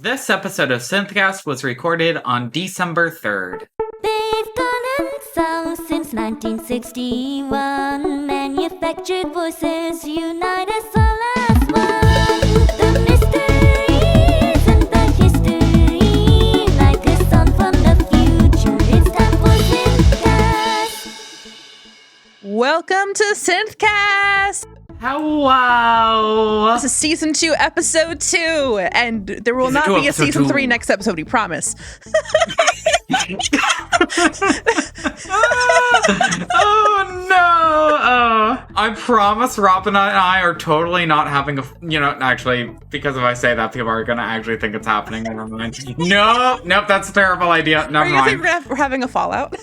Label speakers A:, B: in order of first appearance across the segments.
A: This episode of SynthCast was recorded on December 3rd.
B: They've done it so since 1961. Manufactured voices unite as the last one. The mysteries and the history, like a song from the future. It's time for SynthCast.
C: Welcome to SynthCast!
A: Hello!
C: This is Season 2, Episode 2, and there will
A: Season
C: not
A: 2,
C: be a
A: Episode
C: Season
A: 2.
C: 3 next episode, we promise.
A: Oh no! I promise Robyn and I are totally not having actually, because if I say that, people are gonna actually think it's happening. Never mind. Nope, that's a terrible idea.
C: Are
A: Never
C: you going to
A: mind.
C: think we're having a fallout?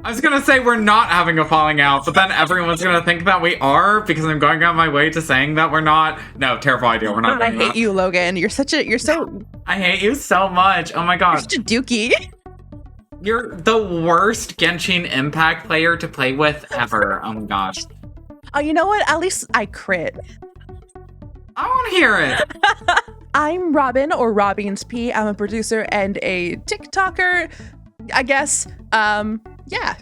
A: I was gonna say we're not having a falling out, but then everyone's gonna think that we are because I'm going out my way to saying that we're not. No, terrible idea. We're not
C: I
A: doing
C: hate
A: that.
C: you, Logan. You're so
A: I hate you so much. Oh my
C: you're
A: god.
C: such a dookie.
A: You're the worst Genshin Impact player to play with ever. Oh my gosh.
C: Oh, you know what? At least I crit.
A: I want to hear it.
C: I'm Robyn, or Robyn's P. I'm a producer and a TikToker, I guess. Yeah.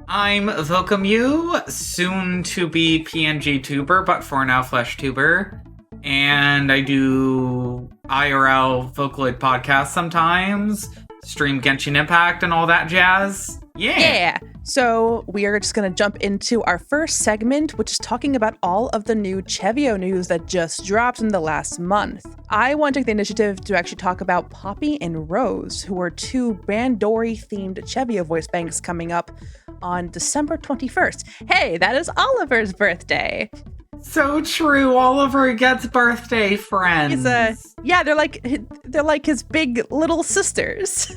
A: I'm Volcom, soon to be PNG tuber, but for now Flesh tuber. And I do IRL Vocaloid podcasts sometimes, stream Genshin Impact and all that jazz.
C: Yeah. So we are just going to jump into our first segment, which is talking about all of the new CeVIO news that just dropped in the last month. I want to take the initiative to actually talk about Poppy and Rose, who are two Bandori-themed CeVIO voice banks coming up on December 21st. Hey, that is Oliver's birthday.
A: So true. Oliver gets birthday friends.
C: They're like his big little sisters.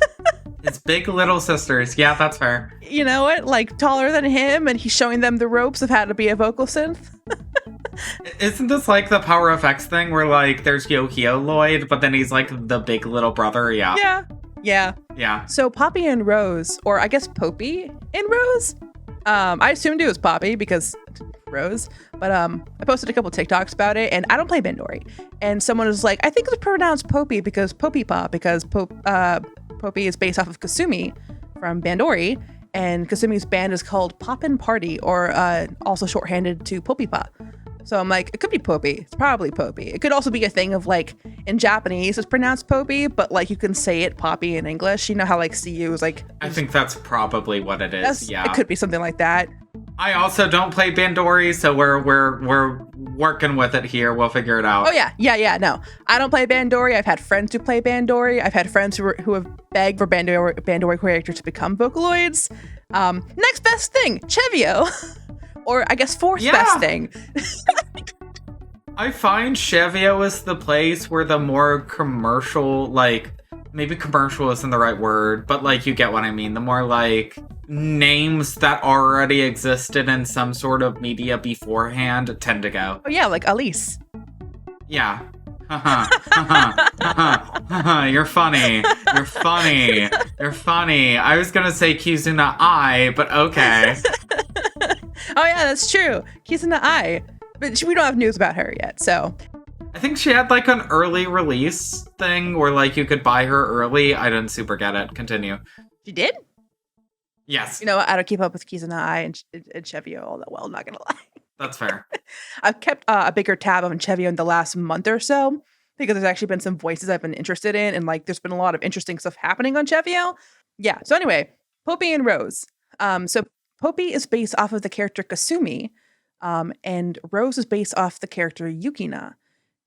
A: His big little sisters. Yeah, that's fair.
C: You know what? Like taller than him, and he's showing them the ropes of how to be a vocal synth.
A: Isn't this like the Power FX thing where like there's Yohio Lloyd, but then he's like the big little brother? Yeah.
C: Yeah. So Poppy and Rose, or I guess Popey and Rose. I assumed it was Poppy because Rose, but I posted a couple TikToks about it, and I don't play Bandori. And someone was like, I think it's pronounced Popey because Poppy because Popey is based off of Kasumi from Bandori, and Kasumi's band is called Poppin' Party, or also shorthanded to Poppy-pa. So I'm like, it could be Popey. It's probably Popey. It could also be a thing of like, in Japanese it's pronounced Popey, but like you can say it Poppy in English. You know how like CU is like...
A: I think that's probably what it is, yeah.
C: It could be something like that.
A: I also don't play Bandori, so we're working with it here. We'll figure it out.
C: Oh yeah. No, I don't play Bandori. I've had friends who play Bandori. I've had friends who have begged for Bandori characters to become Vocaloids. Next best thing, CeVIO, or I guess fourth best thing.
A: I find CeVIO is the place where the more commercial, like, maybe commercial isn't the right word, but like you get what I mean. The more like names that already existed in some sort of media beforehand tend to go.
C: Oh yeah, like Elise.
A: Yeah. You're funny. You're funny. I was gonna say Kizuna Ai, but okay.
C: Oh yeah, that's true. Kizuna Ai. But we don't have news about her yet, so.
A: I think she had like an early release thing where like you could buy her early. I didn't super get it. Continue.
C: She did?
A: Yes.
C: You know what? I don't keep up with Kizuna Ai and CeVIO all that well, I'm not gonna lie.
A: That's fair.
C: I've kept a bigger tab on CeVIO in the last month or so because there's actually been some voices I've been interested in, and like there's been a lot of interesting stuff happening on CeVIO. Yeah. So anyway, Poppy and Rose. So Poppy is based off of the character Kasumi, and Rose is based off the character Yukina.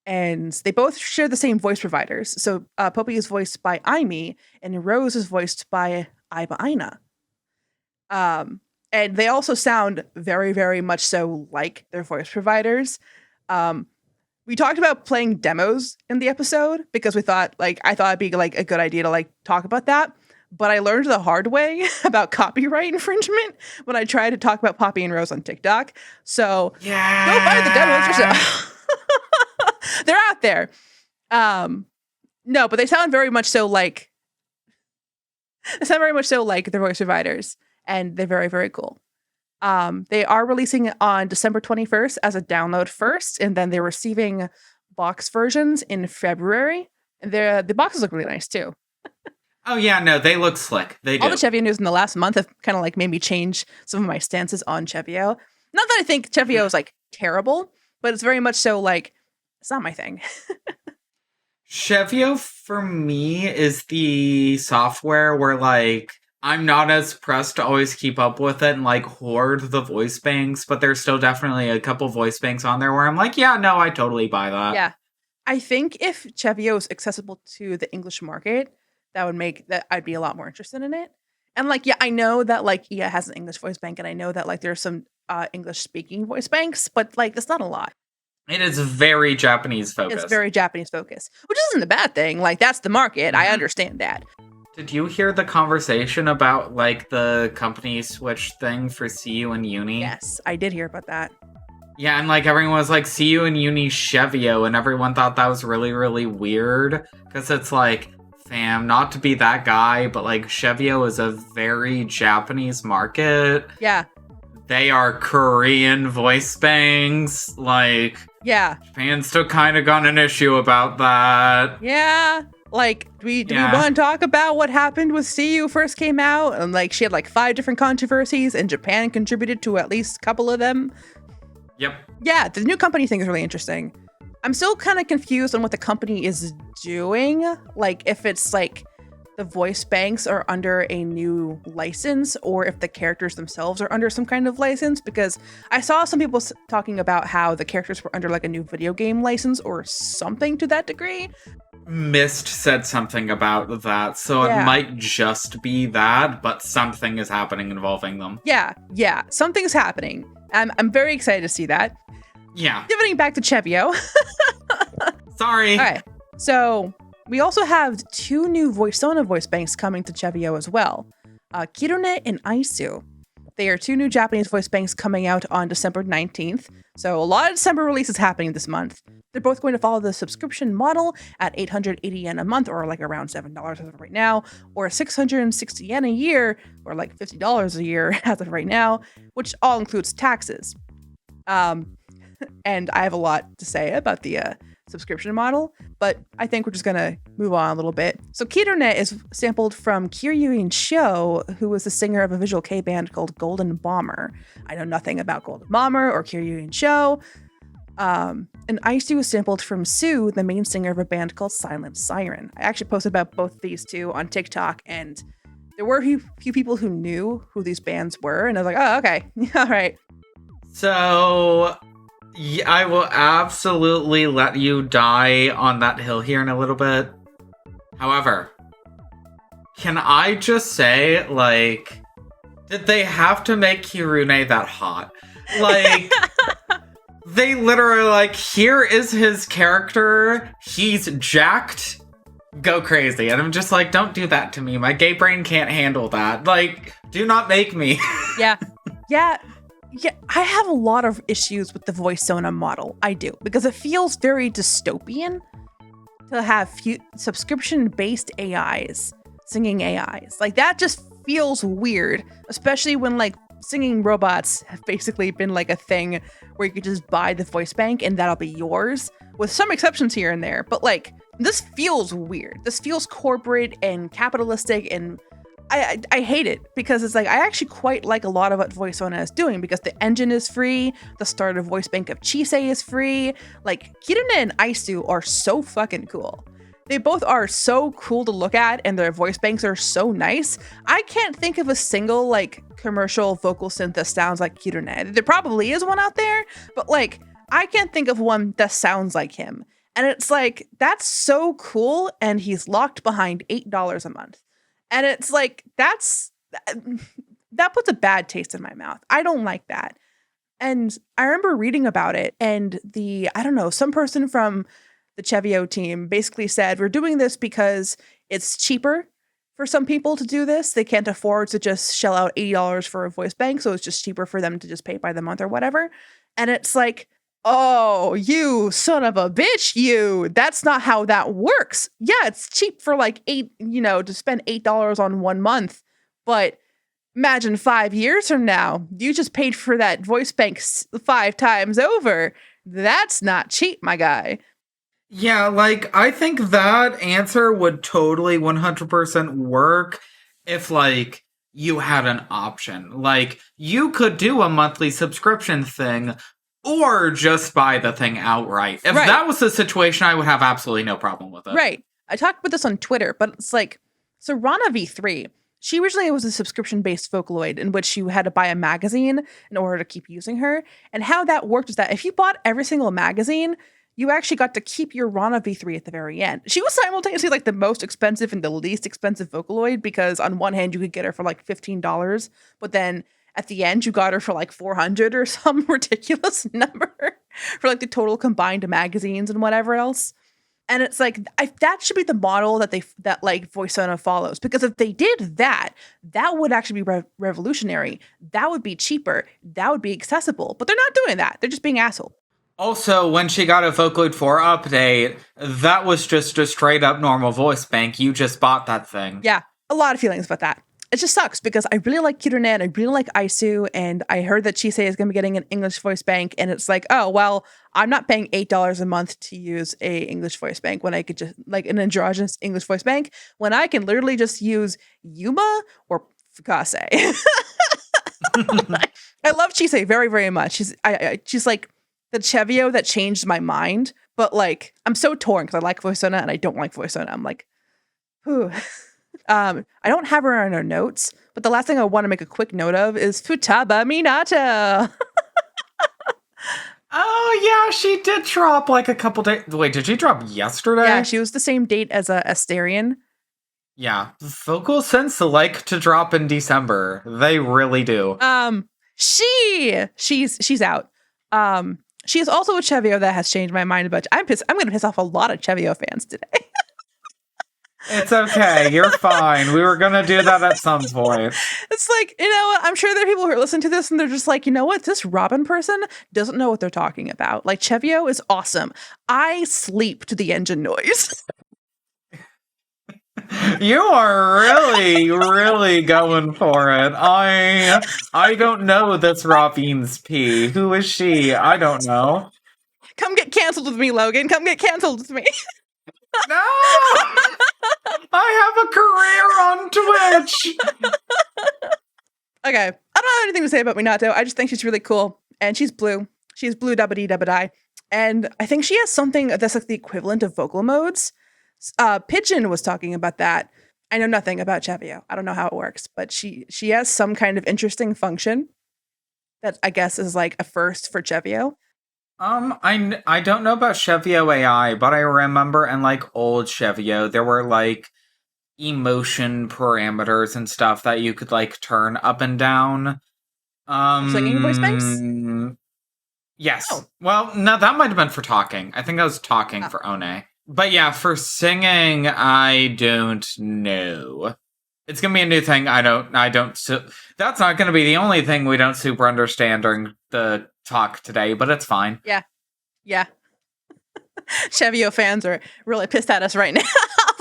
C: And they both share the same voice providers. So Poppy is voiced by Aimi, and Rose is voiced by Aiba Aina. And they also sound very, very much so like their voice providers. We talked about playing demos in the episode because I thought it'd be like a good idea to like talk about that. But I learned the hard way about copyright infringement when I tried to talk about Poppy and Rose on TikTok. So go find the demos yourself. They're out there. No, but they sound very much so like their voice providers, and they're very, very cool. They are releasing it on December 21st as a download first, and then they're receiving box versions in February. And the boxes look really nice too.
A: Oh yeah, no, they look slick. They do.
C: All the CeVIO news in the last month have kind of like made me change some of my stances on CeVIO. Not that I think CeVIO is like terrible, but it's very much so like it's not my thing.
A: CeVIO for me is the software where like I'm not as pressed to always keep up with it and like hoard the voice banks, but there's still definitely a couple voice banks on there where I'm like, yeah, no, I totally buy that.
C: Yeah. I think if CeVIO is accessible to the English market, that would make that I'd be a lot more interested in it. And like, yeah, I know that like EA has an English voice bank, and I know that like there's some English speaking voice banks, but like it's not a lot.
A: It is very Japanese focused.
C: It's very Japanese focused, which isn't a bad thing. Like that's the market. I understand that.
A: Did you hear the conversation about like the company switch thing for CU and Uni?
C: Yes, I did hear about that.
A: Yeah, and like everyone was like CU and Uni CeVIO, and everyone thought that was really, really weird because it's like, fam, not to be that guy, but like CeVIO is a very Japanese market.
C: Yeah.
A: They are Korean voice banks. Like,
C: yeah,
A: Japan's still kind of got an issue about that.
C: Yeah. Like, do we want to talk about what happened with CU first came out? And like, she had like 5 different controversies, and Japan contributed to at least a couple of them.
A: Yep.
C: Yeah, the new company thing is really interesting. I'm still kind of confused on what the company is doing. Like, if it's like the voice banks are under a new license, or if the characters themselves are under some kind of license, because I saw some people talking about how the characters were under like a new video game license or something to that degree.
A: Mist said something about that, so it might just be that, but something is happening involving them.
C: Yeah, something's happening. I'm very excited to see that.
A: Yeah.
C: Pivoting back to CeVIO.
A: Sorry.
C: All right, so we also have 2 new Voicona voice banks coming to CeVIO as well. Kirune and AiSuu. They are 2 new Japanese voice banks coming out on December 19th. So a lot of December releases happening this month. They're both going to follow the subscription model at 880 yen a month, or like around $7 as of right now, or 660 yen a year, or like $50 a year as of right now, which all includes taxes. And I have a lot to say about the subscription model, but I think we're just gonna move on a little bit. So Kirune is sampled from Kirune Show, who was the singer of a visual K band called Golden Bomber. I know nothing about Golden Bomber or Kirune Show. And AiSuu was sampled from Sue, the main singer of a band called Silent Siren. I actually posted about both these 2 on TikTok, and there were a few people who knew who these bands were, and I was like, oh, okay, all right.
A: So I will absolutely let you die on that hill here in a little bit. However, can I just say, like, did they have to make Kirune that hot? Like, they literally, like, here is his character, he's jacked, go crazy. And I'm just like, don't do that to me. My gay brain can't handle that. Like, do not make me.
C: Yeah, I have a lot of issues with the Voicona model. I do, because it feels very dystopian to have subscription-based AIs, singing AIs. Like, that just feels weird, especially when, like, singing robots have basically been, like, a thing where you could just buy the voice bank and that'll be yours, with some exceptions here and there. But, like, this feels weird. This feels corporate and capitalistic, and I hate it, because it's like, I actually quite like a lot of what Voicona is doing, because the engine is free, the starter voice bank of Chise is free. Like, Kirune and AiSuu are so fucking cool. They both are so cool to look at, and their voice banks are so nice. I can't think of a single, like, commercial vocal synth that sounds like Kirune. There probably is one out there, but, like, I can't think of one that sounds like him. And it's like, that's so cool, and he's locked behind $8 a month. And it's like, that puts a bad taste in my mouth. I don't like that. And I remember reading about it, and some person from the CeVIO team basically said, we're doing this because it's cheaper for some people to do this. They can't afford to just shell out $80 for a voice bank, so it's just cheaper for them to just pay by the month or whatever. And it's like, oh, you son of a bitch, you. That's not how that works. Yeah, it's cheap for like to spend $8 on 1 month. But imagine 5 years from now, you just paid for that voice bank 5 times over. That's not cheap, my guy.
A: Yeah, like, I think that answer would totally 100% work if, like, you had an option. Like, you could do a monthly subscription thing or just buy the thing outright. If
C: Right.
A: that was the situation, I would have absolutely no problem with it.
C: Right. I talked about this on Twitter, but it's like, so Rana V3, she originally was a subscription-based Vocaloid in which you had to buy a magazine in order to keep using her. And how that worked was that if you bought every single magazine, you actually got to keep your Rana V3 at the very end. She was simultaneously like the most expensive and the least expensive Vocaloid because on one hand you could get her for like $15, but then at the end you got her for like 400 or some ridiculous number for like the total combined magazines and whatever else. And it's like that should be the model that like VoiceOver follows, because if they did that, that would actually be revolutionary. That would be cheaper. That would be accessible. But they're not doing that. They're just being asshole.
A: Also, when she got a Vocaloid 4 update, that was just a straight up normal voice bank. You just bought that thing.
C: Yeah, a lot of feelings about that. It just sucks because I really like Kirune and I really like AiSuu, and I heard that Chisei is going to be getting an English voice bank, and it's like, oh, well, I'm not paying $8 a month to use a English voice bank when I could just, like, an androgynous English voice bank, when I can literally just use Yuma or Fukase. I love Chisei very, very much. She's like the CeVIO that changed my mind, but like, I'm so torn because I like VoiceOver and I don't like VoiceOver. I'm like, whew. I don't have her on her notes, but the last thing I want to make a quick note of is Futaba Minato.
A: Oh, yeah, she did drop like a couple days. Wait, did she drop yesterday?
C: Yeah, she was the same date as Asterion.
A: Yeah, vocal synths like to drop in December. They really do.
C: She's out. She is also a CeVIO that has changed my mind a bunch. I'm going to piss off a lot of CeVIO fans today.
A: It's okay. You're fine. We were going to do that at some point.
C: It's like, you know what? I'm sure there are people who are listening to this and they're just like, you know what? This Robyn person doesn't know what they're talking about. Like, CeVIO is awesome. I sleep to the engine noise.
A: You are really, really going for it. I don't know this Robyn's P. Who is she? I don't know.
C: Come get canceled with me, Logan. Come get canceled with me.
A: No! I have a career on Twitch!
C: Okay. I don't have anything to say about Minato. I just think she's really cool. And she's blue. She's blue dabba-dee-dabba-die. And I think she has something that's like the equivalent of vocal modes. Pigeon was talking about that. I know nothing about CeVIO. I don't know how it works, but she has some kind of interesting function that I guess is like a first for CeVIO.
A: I don't know about CeVIO AI, but I remember in like old CeVIO there were like emotion parameters and stuff that you could like turn up and down.
C: Singing voice banks?
A: Yes.
C: Oh.
A: Well, no, that might have been for talking. I think I was talking for One. But yeah, for singing, I don't know. It's gonna be a new thing. That's not gonna be the only thing we don't super understand during the talk today, but it's fine.
C: Yeah. CeVIO fans are really pissed at us right now.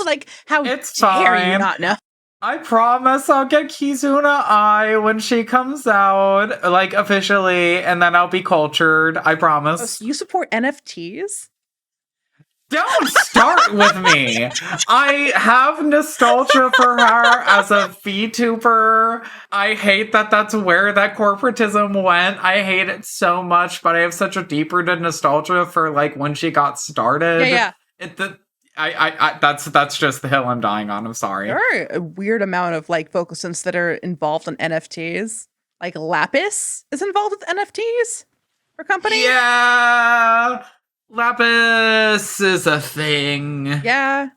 C: Like, how
A: It's
C: dare you
A: fine.
C: not know?
A: I promise I'll get Kizuna Ai when she comes out, like, officially, and then I'll be cultured. I promise.
C: Oh, so you support NFTs?
A: Don't start with me. I have nostalgia for her as a VTuber. I hate that that's where that corporatism went. I hate it so much, but I have such a deep-rooted nostalgia for like when she got started.
C: Yeah.
A: That's just the hill I'm dying on. I'm sorry.
C: There are a weird amount of like vocal synths that are involved in NFTs. Like Lapis is involved with NFTs for company.
A: Yeah. Lapis is a thing.
C: Yeah.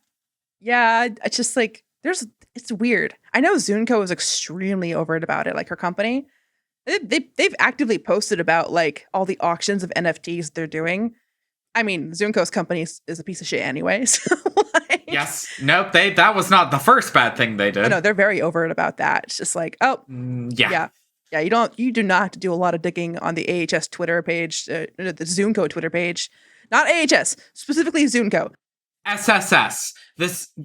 C: It's just like it's weird. I know Zunko is extremely over it about it, like her company. They've actively posted about like all the auctions of NFTs they're doing. I mean, Zunko's company is a piece of shit anyway. So like,
A: Yes. Nope. That was not the first bad thing they did.
C: I know they're very over it about that. It's just like, oh,
A: yeah.
C: You do not have to do a lot of digging on the AHS Twitter page, the Zunko Twitter page. Not AHS, specifically Zunko.
A: SSS.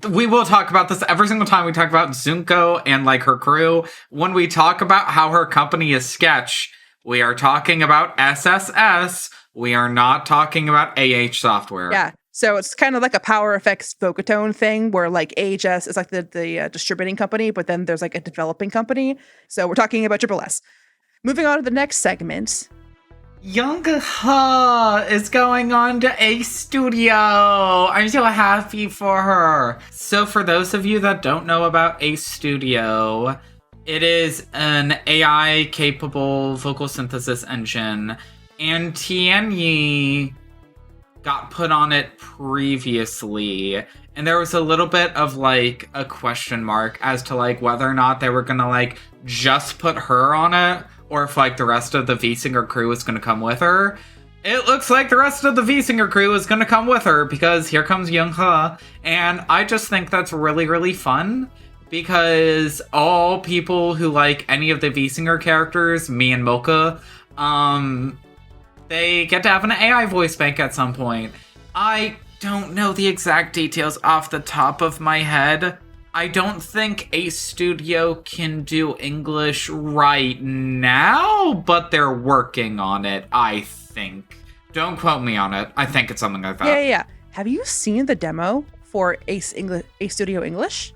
A: We will talk about this every single time we talk about Zunko and like her crew. When we talk about how her company is Sketch, we are talking about SSS. We are not talking about AH software.
C: Yeah. So it's kind of like a Power Effects Vocatone thing where like AHS is like the distributing company, but then there's like a developing company. So we're talking about Triple S. Moving on to the next segment.
A: Youngha is going on to AiSuu. I'm so happy for her. So for those of you that don't know about AiSuu, it is an AI-capable vocal synthesis engine, and Tianyi got put on it previously, and there was a little bit of like a question mark as to like whether or not they were gonna like just put her on it, or if like the rest of the V-Singer crew was gonna come with her. It looks like the rest of the V-Singer crew is gonna come with her, because here comes Youngha, and I just think that's really, really fun, because all people who like any of the V-Singer characters, me and Mocha, they get to have an AI voice bank at some point. I don't know the exact details off the top of my head. I don't think AiSuu can do English right now, but they're working on it, I think. Don't quote me on it. I think it's something like that.
C: Yeah. Have you seen the demo for AiSuu English?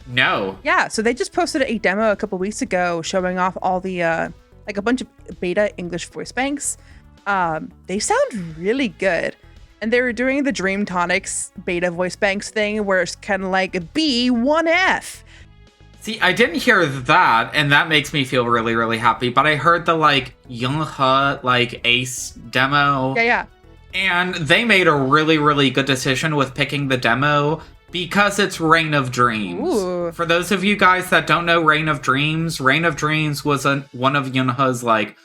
A: No.
C: Yeah, so they just posted a demo a couple weeks ago showing off all the like a bunch of beta English voice banks. They sound really good. And they were doing the Dream Tonics beta voice banks thing where it's kind of like B1F.
A: See, I didn't hear that, and that makes me feel really, really happy. But I heard the like Youngha like Ace demo.
C: Yeah.
A: And they made a really, really good decision with picking the demo because it's Reign of Dreams.
C: Ooh.
A: For those of you guys that don't know Reign of Dreams was one of Youngha's like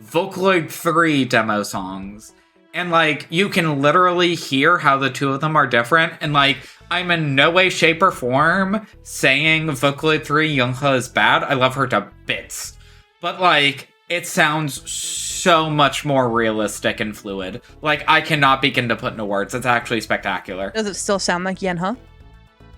A: Vocaloid 3 demo songs. And, like, you can literally hear how the two of them are different. And, like, I'm in no way, shape, or form saying Vocaloid 3 Youngha is bad. I love her to bits. But, like, it sounds so much more realistic and fluid. Like, I cannot begin to put into words. It's actually spectacular.
C: Does it still sound like Yenha?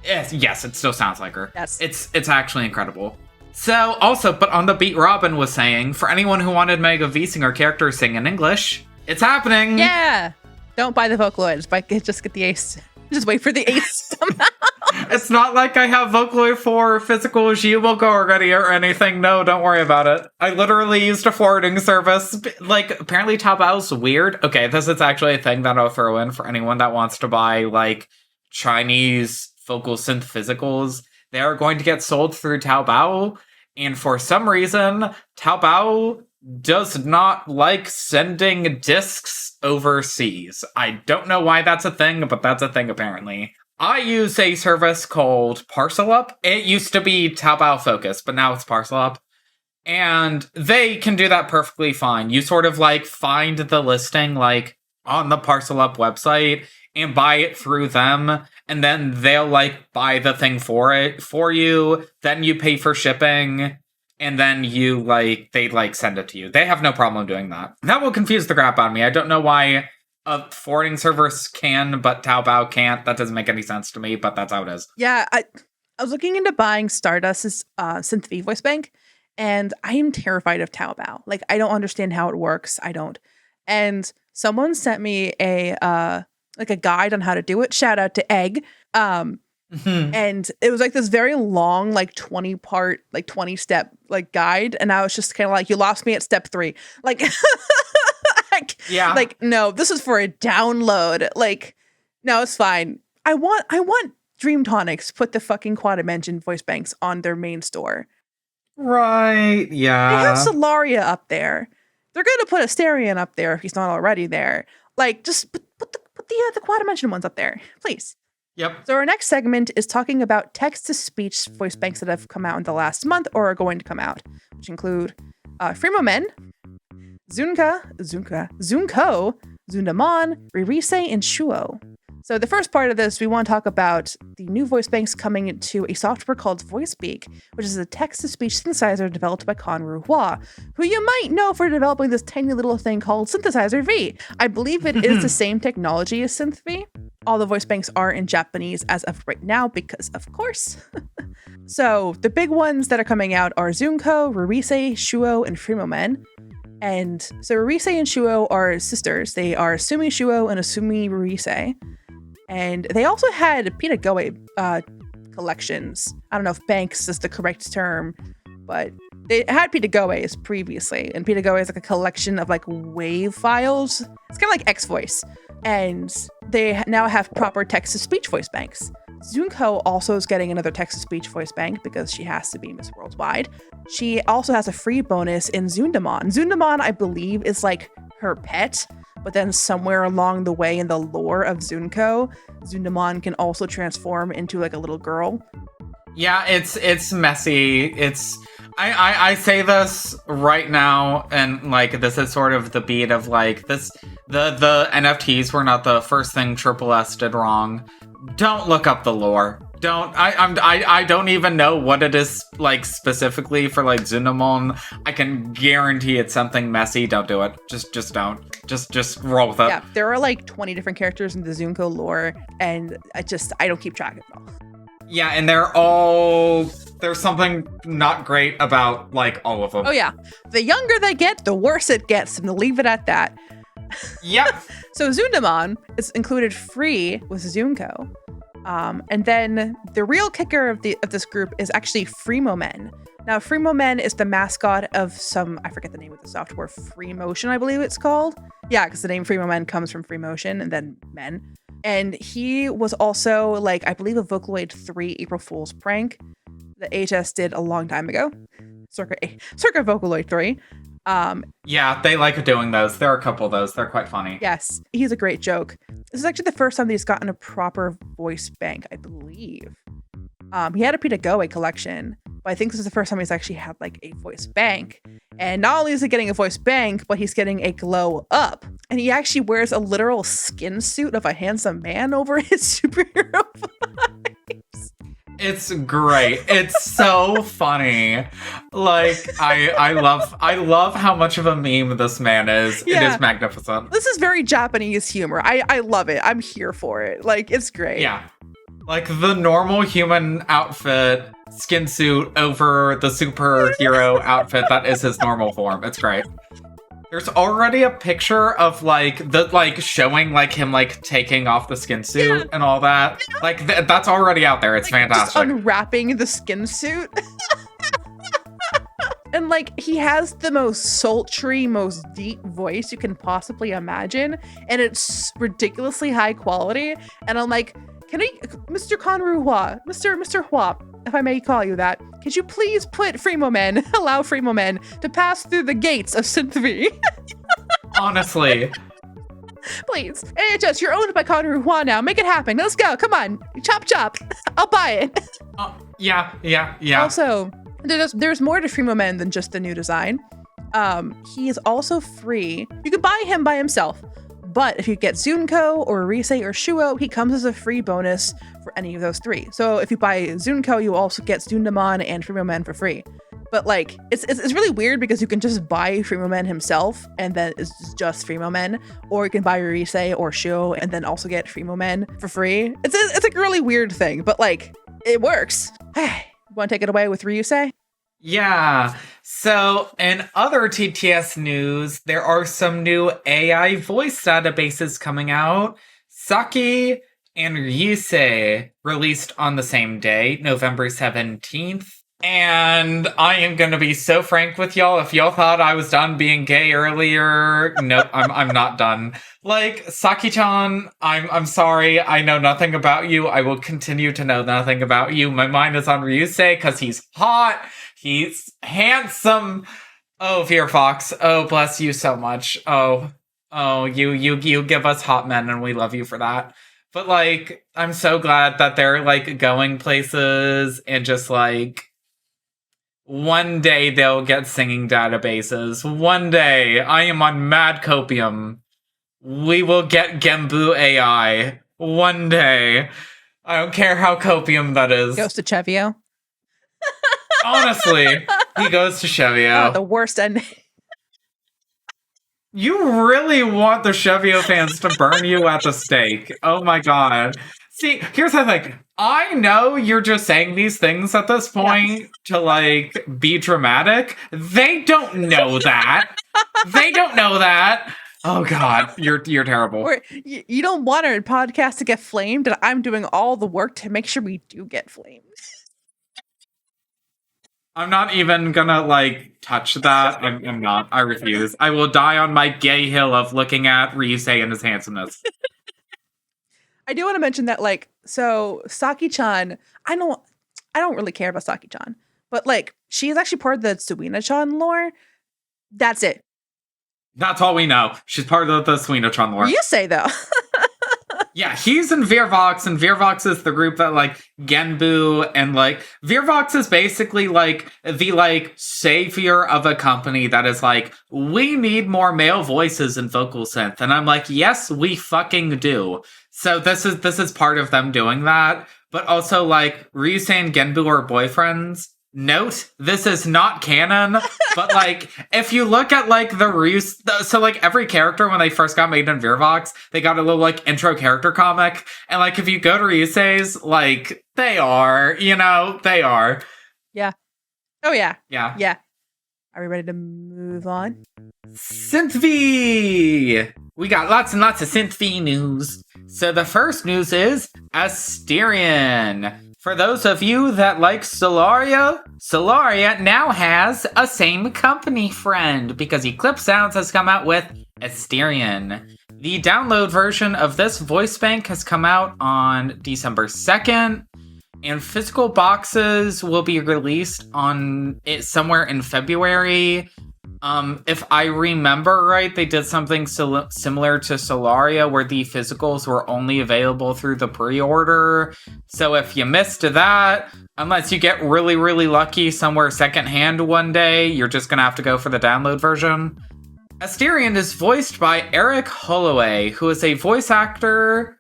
A: Yes, it still sounds like her.
C: Yes.
A: It's actually incredible. So, also, but on the beat Robyn was saying, for anyone who wanted Mega V-Singer characters sing in English, it's happening!
C: Yeah! Don't buy the Vocaloid, just get the Ace. Just wait for the Ace to come out.
A: It's not like I have Vocaloid 4 physical Zunko already or anything. No, don't worry about it. I literally used a forwarding service. Like, apparently Taobao's weird. Okay, this is actually a thing that I'll throw in for anyone that wants to buy, like, Chinese vocal synth physicals. They are going to get sold through Taobao, and for some reason, Taobao does not like sending discs overseas. I don't know why that's a thing, but that's a thing apparently. I use a service called ParcelUp. It used to be Taobao Focus, but now it's ParcelUp. And they can do that perfectly fine. You sort of like find the listing like on the ParcelUp website and buy it through them, and then they'll like buy the thing for you, then you pay for shipping. And then they send it to you. They have no problem doing that. That will confuse the crap out of me. I don't know why a forwarding service can, but Taobao can't. That doesn't make any sense to me, but that's how it is.
C: Yeah, I was looking into buying Stardust's SynthV voice bank, and I am terrified of Taobao. Like, I don't understand how it works. I don't. And someone sent me a guide on how to do it. Shout out to Egg. And it was like this very long, like 20-part, like 20-step like guide. And I was just kind of like, you lost me at step 3. Like,
A: yeah.
C: Like, no, this is for a download. Like, no, it's fine. I want Dream Tonics to put the fucking Quantum Engine voice banks on their main store.
A: Right. Yeah.
C: They have Solaria up there. They're going to put Asterion up there if he's not already there. Like, just put the Quantum Engine ones up there, please.
A: Yep.
C: So our next segment is talking about text-to-speech voice banks that have come out in the last month or are going to come out, which include Frimomen, Zunko, Zundamon, Ririse, and Shuo. So the first part of this, we want to talk about the new voice banks coming into a software called VoiceSpeak, which is a text-to-speech synthesizer developed by Conru Hua, who you might know for developing this tiny little thing called Synthesizer V. I believe it is the same technology as SynthV. All the voice banks are in Japanese as of right now because, of course. So the big ones that are coming out are Zunko, Ririse, Shuo, and Frimomen. And so Rise and Shuo are sisters. They are Sumi Shuo and Asumi Rise. And they also had Pitagoe collections. I don't know if banks is the correct term, but they had Pitagoes previously. And Pitagoe is like a collection of like wave files. It's kind of like X-Voice. And they now have proper text-to-speech voice banks. Zunko also is getting another text-to-speech voice bank because she has to be Miss Worldwide. She also has a free bonus in Zundamon. Zundamon, I believe, is like her pet, but then somewhere along the way in the lore of Zunko, Zundamon can also transform into like a little girl.
A: Yeah, it's messy. I say this right now, and like this is sort of the beat of like this. The NFTs were not the first thing Triple S did wrong. Don't look up the lore. I don't even know what it is like specifically for like Zundamon. I can guarantee it's something messy. Don't do it. Just don't. Just roll with it.
C: Yeah, there are like 20 different characters in the Zunko lore, and I don't keep track of it all.
A: Yeah, and there's something not great about like all of them.
C: Oh yeah, the younger they get, the worse it gets, and to leave it at that.
A: Yep.
C: So Zundamon is included free with Zunko. And then the real kicker of this group is actually Freemomen. Now, Freemomen is the mascot of I forget the name of the software, Freemotion, I believe it's called. Yeah, because the name Freemomen comes from Freemotion and then men. And he was also, like, I believe a Vocaloid 3 April Fool's prank that HS did a long time ago. Circa Vocaloid 3.
A: Yeah, they like doing those. There are a couple of those. They're quite funny.
C: Yes, he's a great joke. This is actually the first time that he's gotten a proper voice bank, I believe. He had a Pitagoe collection, but I think this is the first time he's actually had like a voice bank. And not only is he getting a voice bank, but he's getting a glow up. And he actually wears a literal skin suit of a handsome man over his superhero vibes.
A: It's great. It's so funny. Like I love how much of a meme this man is.
C: Yeah.
A: It is magnificent.
C: This is very Japanese humor. I love it. I'm here for it. Like, it's great.
A: Yeah. Like the normal human outfit, skin suit over the superhero outfit that is his normal form. It's great. There's already a picture of like showing like him like taking off the skin suit and all that. Like that's already out there. It's like, fantastic.
C: Just unwrapping the skin suit. And like he has the most sultry, most deep voice you can possibly imagine, and it's ridiculously high quality. And I'm like, Mr. Conru Hua, Mr. Hua, if I may call you that, could you please allow Freemomen to pass through the gates of SynthV?
A: Honestly.
C: Please. AHS, you're owned by Conru Hua now. Make it happen. Let's go. Come on. Chop, chop. I'll buy it.
A: Yeah.
C: Also, there's more to Freemomen than just the new design. He is also free. You can buy him by himself. But if you get Zunko or Rise or Shuo, he comes as a free bonus for any of those three. So if you buy Zunko, you also get Zundamon and Freemomen for free. But like, it's really weird because you can just buy Freemomen himself and then it's just Freemomen, or you can buy Rise or Shuo and then also get Freemomen for free. It's a really weird thing, but like, it works. Want to take it away with Ryusei?
A: Yeah. So, in other TTS news, there are some new AI voice databases coming out. Saki and Ryusei released on the same day, November 17th. And I am going to be so frank with y'all. If y'all thought I was done being gay earlier, nope, I'm not done. Like, Saki-chan, I'm sorry. I know nothing about you. I will continue to know nothing about you. My mind is on Ryusei because he's hot. He's handsome. Oh, Fear Fox. Oh, bless you so much. Oh, you give us hot men and we love you for that. But like, I'm so glad that they're like going places and just like, one day they'll get singing databases. One day I am on Mad Copium. We will get Genbu AI. One day. I don't care how copium that is.
C: Goes to CeVIO.
A: Honestly, he goes to CeVIO.
C: Oh, the worst ending.
A: You really want the CeVIO fans to burn you at the stake. Oh my god. See, here's the thing. I know you're just saying these things at this point to, like, be dramatic. They don't know that. They don't know that. Oh God, you're terrible.
C: Or you don't want our podcast to get flamed, and I'm doing all the work to make sure we do get flamed.
A: I'm not even gonna touch that. I'm not. I refuse. I will die on my gay hill of looking at Ryusei and his handsomeness.
C: I do want to mention that, so Saki-chan, I don't really care about Saki-chan, but she is actually part of the Suina-chan lore. That's it.
A: That's all we know. She's part of the Suina-chan lore.
C: You say though.
A: Yeah, he's in Veervox, and Veervox is the group that Genbu and Veervox is basically the savior of a company that is we need more male voices in vocal synth, and I'm yes, we fucking do. So this is part of them doing that, but also Ryusei and Genbu are boyfriends. Note, this is not canon, but if you look at the Ryus, so every character when they first got made in Veervox, they got a little intro character comic, and if you go to Ryusei's, they are, they are.
C: Yeah. Oh yeah.
A: Yeah.
C: Yeah. Are we ready to move on?
A: SynthV! We got lots and lots of SynthV news. So the first news is Asterion. For those of you that like Solaria, Solaria now has a same company friend because Eclipse Sounds has come out with Asterion. The download version of this voice bank has come out on December 2nd, and physical boxes will be released on it somewhere in February. If I remember right, they did something similar to Solaria where the physicals were only available through the pre-order. So if you missed that, unless you get really, really lucky somewhere secondhand one day, you're just gonna have to go for the download version. Asterion is voiced by Eric Holloway, who is a voice actor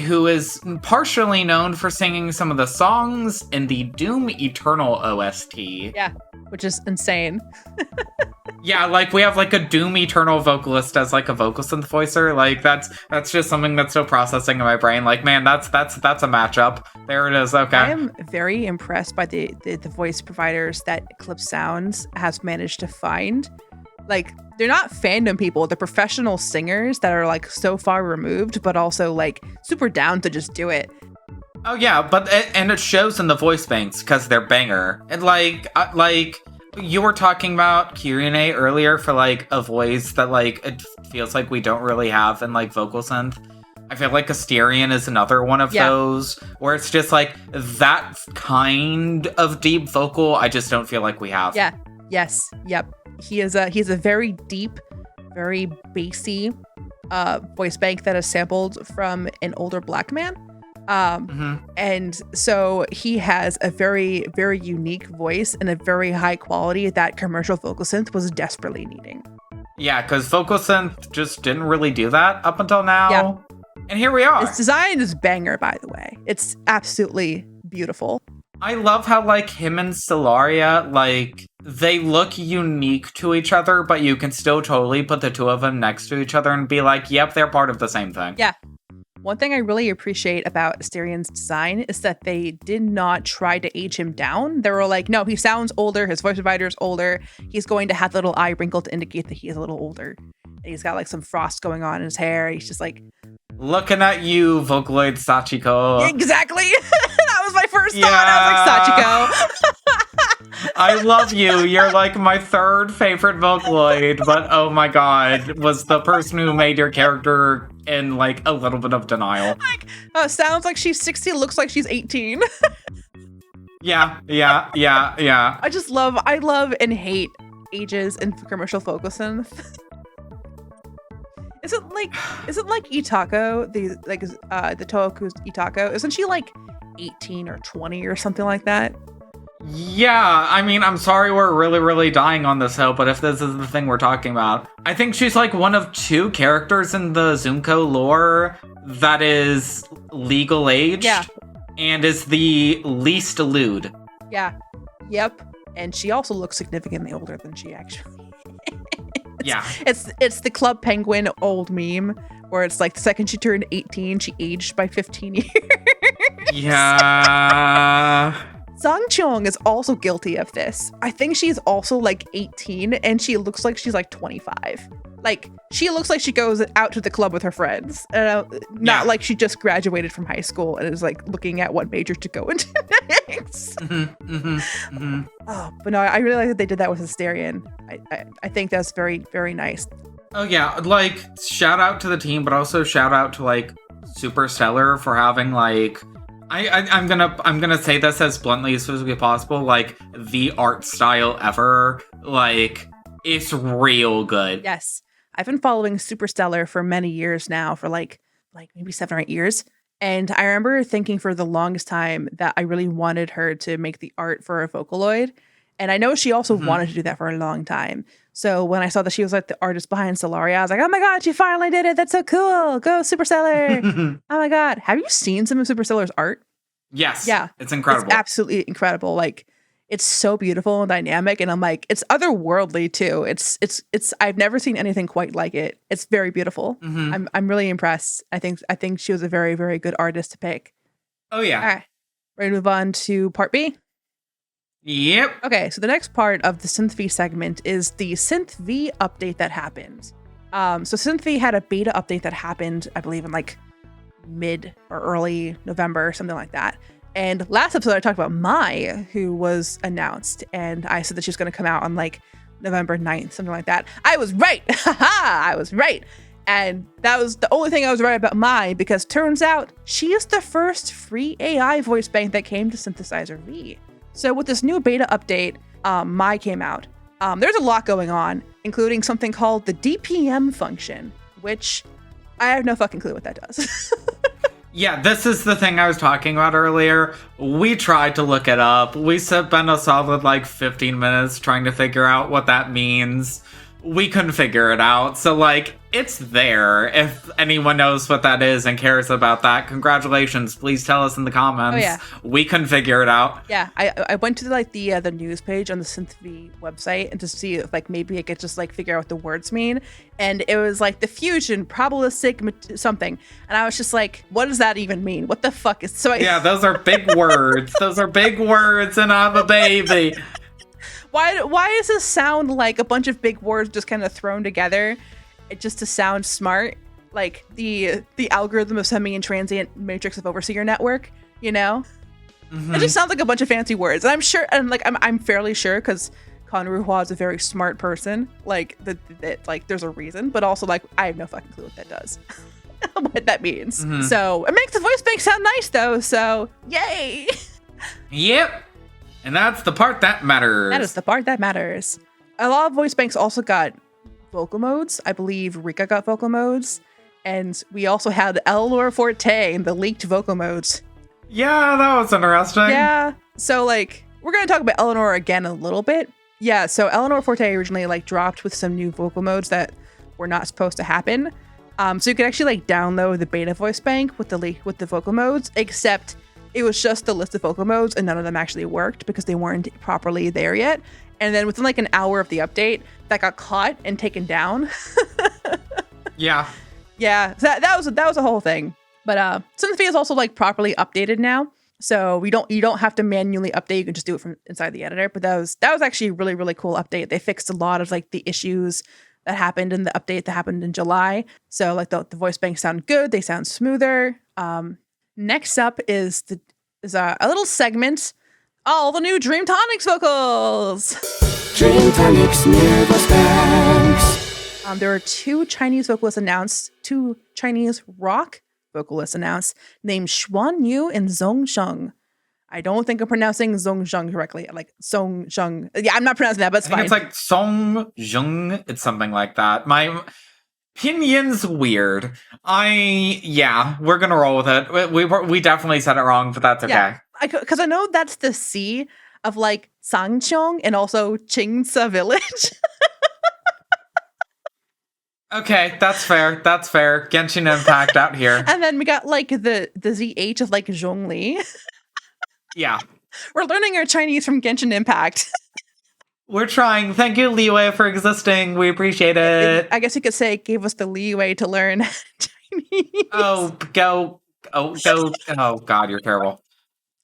A: who is partially known for singing some of the songs in the Doom Eternal OST.
C: Yeah, which is insane.
A: Yeah, we have a Doom Eternal vocalist as a vocal synth voicer. That's just something that's still processing in my brain. Man, that's a matchup. There it is. Okay.
C: I am very impressed by the voice providers that Eclipse Sounds has managed to find. They're not fandom people, they're professional singers that are so far removed, but also super down to just do it.
A: Oh yeah, but it shows in the voice banks because they're banger. And you were talking about Kirune earlier for a voice that it feels we don't really have in vocal synth. I feel Asterion is another one of those where it's just that kind of deep vocal. I just don't feel we have.
C: Yeah. Yes. Yep. He is a very deep, very bassy voice bank that is sampled from an older black man. And so he has a very, very unique voice and a very high quality that commercial vocal synth was desperately needing.
A: Yeah, because vocal synth just didn't really do that up until now. Yeah. And here we are.
C: Its design is banger, by the way. It's absolutely beautiful.
A: I love how him and Solaria, they look unique to each other, but you can still totally put the two of them next to each other and be yep, they're part of the same thing.
C: Yeah. One thing I really appreciate about Asterion's design is that they did not try to age him down. They were no, he sounds older, his voice provider is older, he's going to have the little eye wrinkle to indicate that he is a little older. And he's got some frost going on in his hair. He's just
A: looking at you, Vocaloid Sachiko.
C: Exactly. That was my first thought. I was Sachiko.
A: I love you. You're my third favorite Vocaloid, but oh my god, was the person who made your character in a little bit of denial.
C: Sounds like she's 60, looks like she's 18.
A: Yeah.
C: I love and hate ages in commercial vocal synth. Is it like Itako, the Tohoku's Itako? Isn't she 18 or 20 or something like that?
A: Yeah, I mean, I'm sorry we're really, really dying on this hill, but if this is the thing we're talking about, I think she's one of two characters in the Zunko lore that is legal aged and is the least lewd.
C: Yeah. Yep. And she also looks significantly older than she actually is. It's the Club Penguin old meme where it's the second she turned 18, she aged by 15 years.
A: Yeah.
C: Zunko Kyung is also guilty of this. I think she's also like 18 and she looks like she's like 25. Like, she looks like she goes out to the club with her friends. Not like she just graduated from high school and is like looking at what major to go into next. Oh, but no, I really like that they did that with Asterion. I think that's very, very nice.
A: Oh yeah, like, shout out to the team, but also shout out to like Superstellar for having like I'm gonna say this as bluntly as physically possible, like the art style ever. Like, it's real good.
C: Yes. I've been following Superstellar for many years now, for like maybe 7 or 8 years. And I remember thinking for the longest time that I really wanted her to make the art for a Vocaloid. And I know she also wanted to do that for a long time. So when I saw that she was like the artist behind Solaria, I was like, oh my God, she finally did it. That's so cool. Go Superstellar. Oh my God. Have you seen some of Superstellar's art?
A: Yes.
C: Yeah.
A: It's incredible.
C: It's absolutely incredible. Like, it's so beautiful and dynamic. And I'm like, it's otherworldly too. It's I've never seen anything quite like it. It's very beautiful. I'm really impressed. I think she was a very, very good artist to pick.
A: Oh yeah.
C: All right. Ready to move on to part B?
A: Yep.
C: Okay, so the next part of the SynthV segment is the SynthV update that happened. So SynthV had a beta update that happened, I believe, in like mid or early November, something like that. And last episode, I talked about Mai, who was announced, and I said that she was going to come out on like November 9th, something like that. I was right. Haha, I was right. And that was the only thing I was right about Mai, because turns out she is the first free AI voice bank that came to Synthesizer V. So with this new beta update, Mai came out. There's a lot going on, including something called the DPM function, which I have no fucking clue what that does.
A: Yeah, this is the thing I was talking about earlier. We tried to look it up. We spent a solid like 15 minutes trying to figure out what that means. We couldn't figure it out. So like, it's there. If anyone knows what that is and cares about that, congratulations. Please tell us in the comments.
C: Oh, yeah.
A: We couldn't figure it out.
C: Yeah, I went to like the news page on the SynthV website and to see if like maybe I could just like figure out what the words mean. And it was like the fusion, probabilistic something. And I was just like, what does that even mean? What the fuck is
A: Yeah, those are big words. Those are big words, and I'm a baby.
C: Why does this sound like a bunch of big words just kind of thrown together just to sound smart? Like the algorithm of semi and transient matrix of overseer network, you know? It just sounds like a bunch of fancy words. And I'm sure, and like I'm fairly sure, because Conru Hua is a very smart person, like that like there's a reason, but also like I have no fucking clue what that does. What that means. So it makes the voice bank sound nice though, so yay!
A: Yep. And that's the part that matters.
C: That is the part that matters. A lot of voice banks also got vocal modes. I believe Rika got vocal modes. And we also had Eleanor Forte in the leaked vocal modes.
A: Yeah, that was interesting.
C: Yeah. So, like, we're going to talk about Eleanor again a little bit. Yeah, so Eleanor Forte originally, like, dropped with some new vocal modes that were not supposed to happen. So you could actually, like, download the beta voice bank with the vocal modes, except it was just the list of vocal modes and none of them actually worked because they weren't properly there yet. And then within like an hour of the update, that got caught and taken down.
A: Yeah.
C: Yeah, so that was a whole thing. But SynthV is also like properly updated now. So you don't have to manually update, you can just do it from inside the editor. But that was actually a really, really cool update. They fixed a lot of like the issues that happened in the update that happened in July. So like the voice banks sound good, they sound smoother. Next up is a little segment, all the new Dream Tonics vocals.
D: Dream Tonics new voice banks.
C: There are 2 Chinese vocalists announced, 2 Chinese rock vocalists announced, named Xuan Yu and Zong Sheng. I don't think I'm pronouncing Zong Sheng correctly, like Zong Sheng. Yeah, I'm not pronouncing that, but it's fine.
A: It's like Song Jung. It's something like that. My Pinyan's weird. We're gonna roll with it. We definitely said it wrong, but that's okay.
C: Yeah, because I know that's the C of like Sangchong and also Qingce Village.
A: Okay, that's fair. That's fair. Genshin Impact out here.
C: And then we got like the ZH of like Zhongli.
A: Yeah.
C: We're learning our Chinese from Genshin Impact.
A: We're trying. Thank you, Leeway, for existing. We appreciate it.
C: I guess you could say it gave us the leeway to learn Chinese.
A: Oh, go. Oh, God, you're terrible.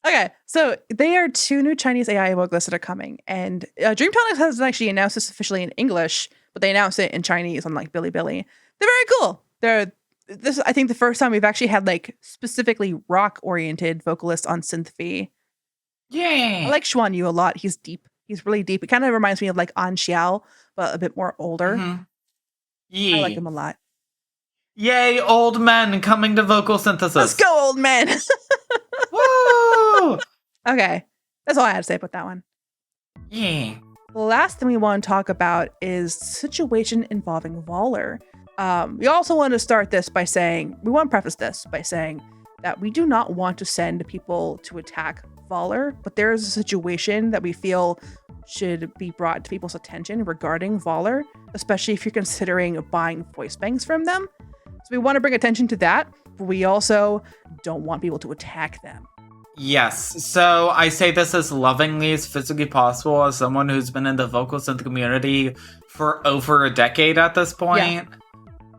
C: Okay, so there are 2 new Chinese AI vocalists that are coming, and Dreamtonics hasn't actually announced this officially in English, but they announced it in Chinese on like Bilibili. They're very cool. This is, I think, the first time we've actually had like specifically rock-oriented vocalists on SynthV.
A: Yeah,
C: I like Xuan Yu a lot. He's deep. He's really deep. It kind of reminds me of like An Xiao, but a bit more older.
A: Mm-hmm. Yeah.
C: I like him a lot.
A: Yay, old men coming to vocal synthesis.
C: Let's go, old men.
A: Woo!
C: Okay, that's all I had to say about that one.
A: Yeah.
C: The last thing we want to talk about is the situation involving Volor. We also want to start this by saying, we want to preface this by saying that we do not want to send people to attack Volor, but there is a situation that we feel should be brought to people's attention regarding Volor, especially if you're considering buying voice banks from them. So we want to bring attention to that, but we also don't want people to attack them.
A: Yes, so I say this as lovingly as physically possible as someone who's been in the vocal synth community for over a decade at this point. Yeah.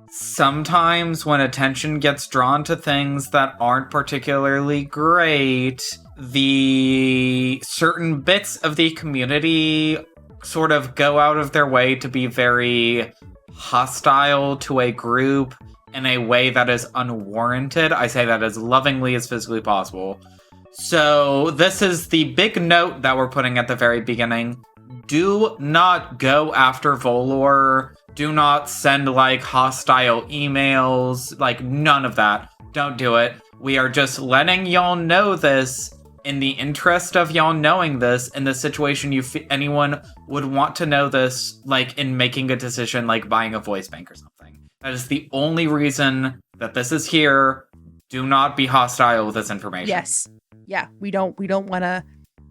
A: Sometimes when attention gets drawn to things that aren't particularly great, the certain bits of the community sort of go out of their way to be very hostile to a group in a way that is unwarranted. I say that as lovingly as physically possible. So this is the big note that we're putting at the very beginning. Do not go after Volor. Do not send, like, hostile emails. Like, none of that. Don't do it. We are just letting y'all know this in the interest of y'all knowing this, in the situation anyone would want to know this, like, in making a decision, like buying a voice bank or something. That is the only reason that this is here. Do not be hostile with this information.
C: Yes. Yeah, we don't want to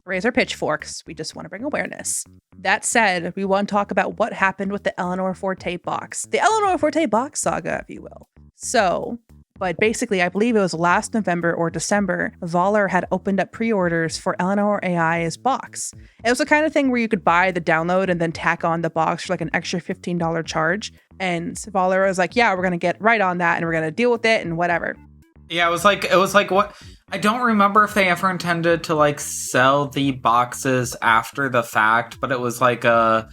C: raise our pitchforks. We just want to bring awareness. That said, we want to talk about what happened with the Eleanor Forte box. The Eleanor Forte box saga, if you will. So, but basically, I believe it was last November or December, Volor had opened up pre-orders for Eleanor AI's box. It was the kind of thing where you could buy the download and then tack on the box for like an extra $15 charge. And Volor was like, yeah, we're going to get right on that and we're going to deal with it and whatever.
A: Yeah, it was like what? I don't remember if they ever intended to like sell the boxes after the fact, but it was like a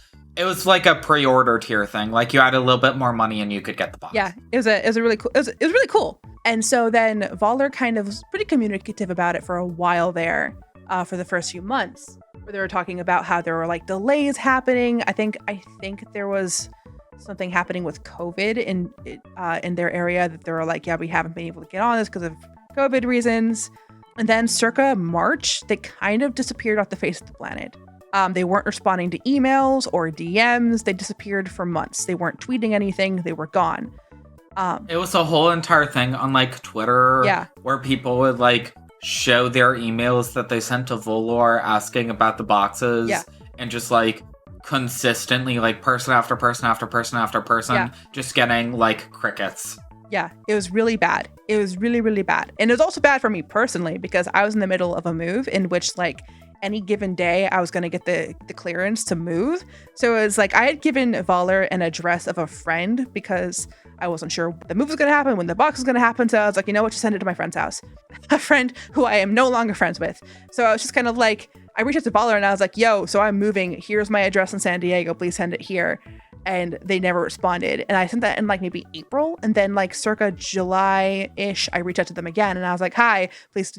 A: pre-order tier thing. Like you had a little bit more money and you could get the box.
C: Yeah, it was really cool. It was really cool. And so then Volor kind of was pretty communicative about it for a while there, for the first few months, where they were talking about how there were like delays happening. I think there was something happening with COVID in their area that they were like, yeah, we haven't been able to get on this because of COVID reasons. And then circa March, they kind of disappeared off the face of the planet. They weren't responding to emails or DMs. They disappeared for months. They weren't tweeting anything. They were gone.
A: It was a whole entire thing on like Twitter, where people would like show their emails that they sent to Volor asking about the boxes, and just like consistently like person after person after person after person just getting like crickets.
C: Yeah, it was really bad. It was really, really bad. And it was also bad for me personally because I was in the middle of a move in which like any given day I was going to get the clearance to move. So it was like I had given Volor an address of a friend because I wasn't sure the move was going to happen, when the box was going to happen. So I was like, you know what, just send it to my friend's house. A friend who I am no longer friends with. So I was just kind of like, I reached out to Volor and I was like, yo, so I'm moving. Here's my address in San Diego. Please send it here. And they never responded. And I sent that in like maybe April. And then like circa July-ish, I reached out to them again. And I was like, hi, please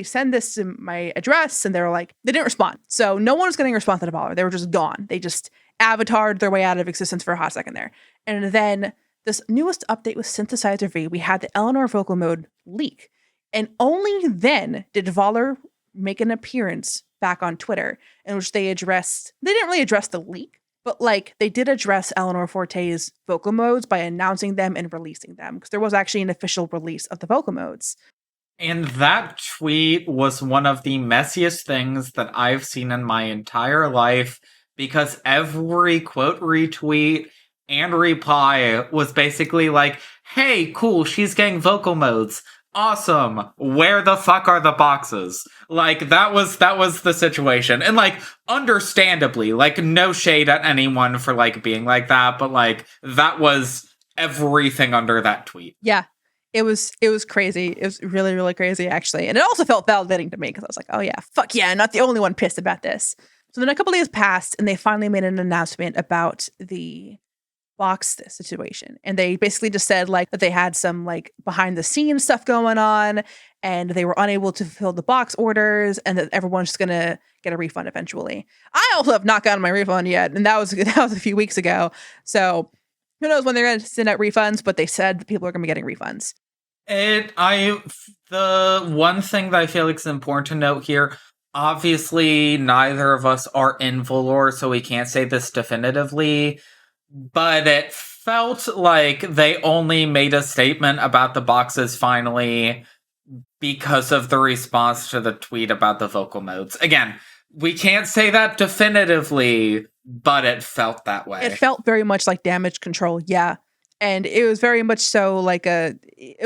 C: send this to my address. And they were like, they didn't respond. So no one was getting a response to Volor. They were just gone. They just avatared their way out of existence for a hot second there. And then this newest update with Synthesizer V, we had the Eleanor vocal mode leak. And only then did Volor make an appearance back on Twitter in which they didn't really address the leak, but like they did address Eleanor Forte's vocal modes by announcing them and releasing them, because there was actually an official release of the vocal modes.
A: And that tweet was one of the messiest things that I've seen in my entire life, because every quote retweet and reply was basically like, hey, cool, she's getting vocal modes. Awesome. Where the fuck are the boxes? Like, that was the situation. And, like, understandably, like, no shade at anyone for, like, being like that, but, like, that was everything under that tweet.
C: Yeah. It was crazy. It was really, really crazy, actually. And it also felt validating to me because I was like, oh yeah, fuck yeah, I'm not the only one pissed about this. So then a couple days passed and they finally made an announcement about the box situation. And they basically just said like that they had some like behind the scenes stuff going on and they were unable to fulfill the box orders and that everyone's just gonna get a refund eventually. I also have not gotten my refund yet, and that was a few weeks ago. So who knows when they're gonna send out refunds, but they said that people are gonna be getting refunds.
A: The one thing that I feel like is important to note here, obviously neither of us are in Volor, so we can't say this definitively, but it felt like they only made a statement about the boxes finally because of the response to the tweet about the vocal modes. Again, we can't say that definitively, but it felt that way.
C: It felt very much like damage control, yeah. And it was very much so like there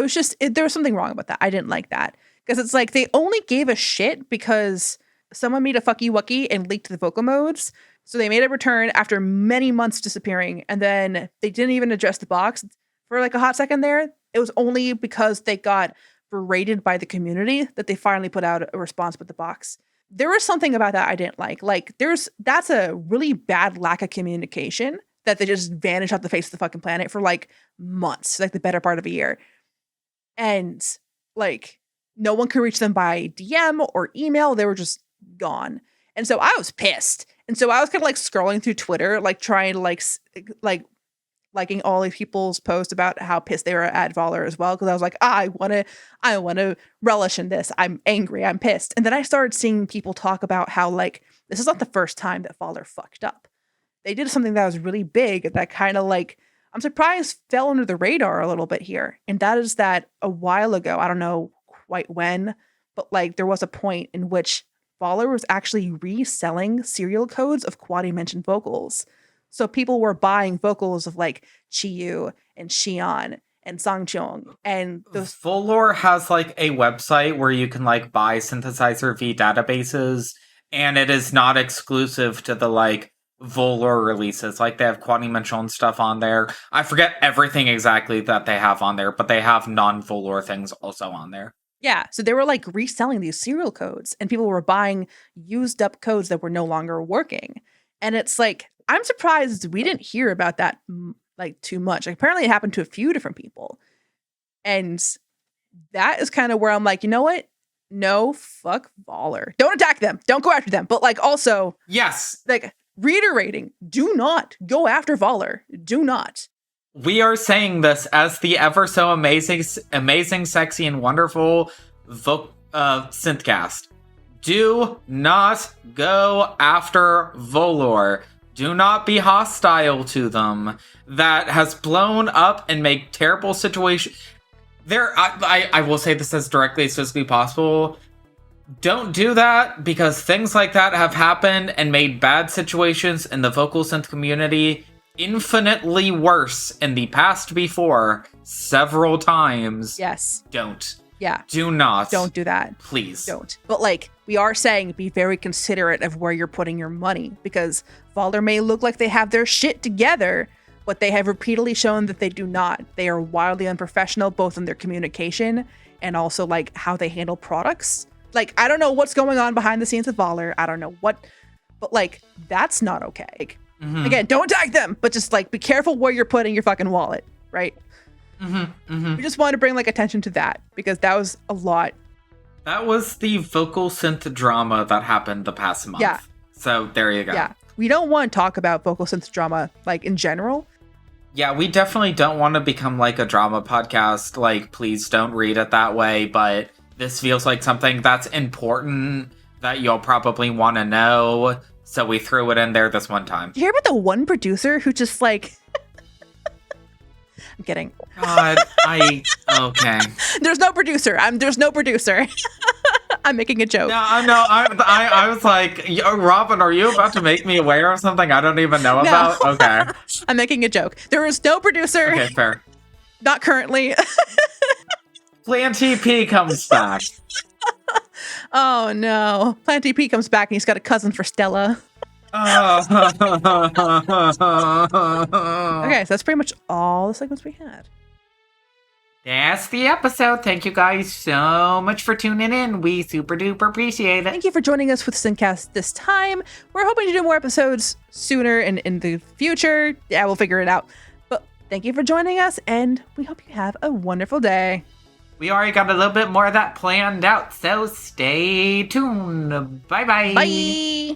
C: was something wrong about that. I didn't like that. Because it's like they only gave a shit because someone made a fucky wucky and leaked the vocal modes. So they made a return after many months disappearing. And then they didn't even address the box for like a hot second there. It was only because they got berated by the community that they finally put out a response with the box. There was something about that I didn't like. Like that's a really bad lack of communication that they just vanished off the face of the fucking planet for like months, like the better part of a year. And like no one could reach them by DM or email. They were just gone. And so I was pissed. And so I was kind of like scrolling through Twitter, like trying to like liking all these people's posts about how pissed they were at Volor as well. Cause I was like, I want to relish in this. I'm angry. I'm pissed. And then I started seeing people talk about how like, this is not the first time that Volor fucked up. They did something that was really big that kind of like, I'm surprised fell under the radar a little bit here. And that is that a while ago, I don't know quite when, but like there was a point in which Volor was actually reselling serial codes of quad-dimension vocals. So people were buying vocals of like CeVIO and Xion and Sangcheong and those.
A: Volor has like a website where you can like buy synthesizer V databases, and it is not exclusive to the like Volor releases. Like they have quad-dimensional stuff on there. I forget everything exactly that they have on there, but they have non-Volor things also on there.
C: Yeah, so they were like reselling these serial codes and people were buying used up codes that were no longer working. And it's like, I'm surprised we didn't hear about that like too much. Like, apparently it happened to a few different people. And that is kind of where I'm like, you know what? No, fuck Volor. Don't attack them. Don't go after them. But like also,
A: yes,
C: like reiterating, do not go after Volor. Do not.
A: We are saying this as the ever so amazing, sexy, and wonderful SynthCast. Do not go after Volor. Do not be hostile to them. That has blown up and made terrible situations. I will say this as directly as physically possible. Don't do that, because things like that have happened and made bad situations in the vocal synth community infinitely worse in the past before several times.
C: Yes.
A: Don't.
C: Yeah.
A: Do not.
C: Don't do that.
A: Please.
C: Don't. But like, we are saying be very considerate of where you're putting your money, because Volor may look like they have their shit together, but they have repeatedly shown that they do not. They are wildly unprofessional, both in their communication and also like how they handle products. Like, I don't know what's going on behind the scenes with Volor. I don't know what, but like, that's not okay. Mm-hmm. Again, don't attack them, but just like be careful where you're putting your fucking wallet, right?
A: Mm-hmm. Mm-hmm.
C: We just wanted to bring like attention to that because that was a lot.
A: That was the vocal synth drama that happened the past month.
C: Yeah.
A: So there you go.
C: Yeah. We don't want to talk about vocal synth drama like in general.
A: Yeah, we definitely don't want to become like a drama podcast. Like, please don't read it that way. But this feels like something that's important that you'll probably want to know. So we threw it in there this one time.
C: You hear about the one producer who just like... I'm kidding.
A: God, okay.
C: There's no producer. There's no producer. I'm making a joke.
A: No, I was like, Robyn, are you about to make me aware of something I don't even know about? Okay.
C: I'm making a joke. There is no producer.
A: Okay, fair.
C: Not currently.
A: Plan TP comes back.
C: Oh no. Plan TP comes back and he's got a cousin for Stella. Okay, so that's pretty much all the segments we had.
A: That's the episode. Thank you guys so much for tuning in. We super duper appreciate it.
C: Thank you for joining us with SynthCast this time. We're hoping to do more episodes sooner and in the future. Yeah, we'll figure it out. But thank you for joining us, and we hope you have a wonderful day.
A: We already got a little bit more of that planned out, so stay tuned. Bye-bye.
C: Bye.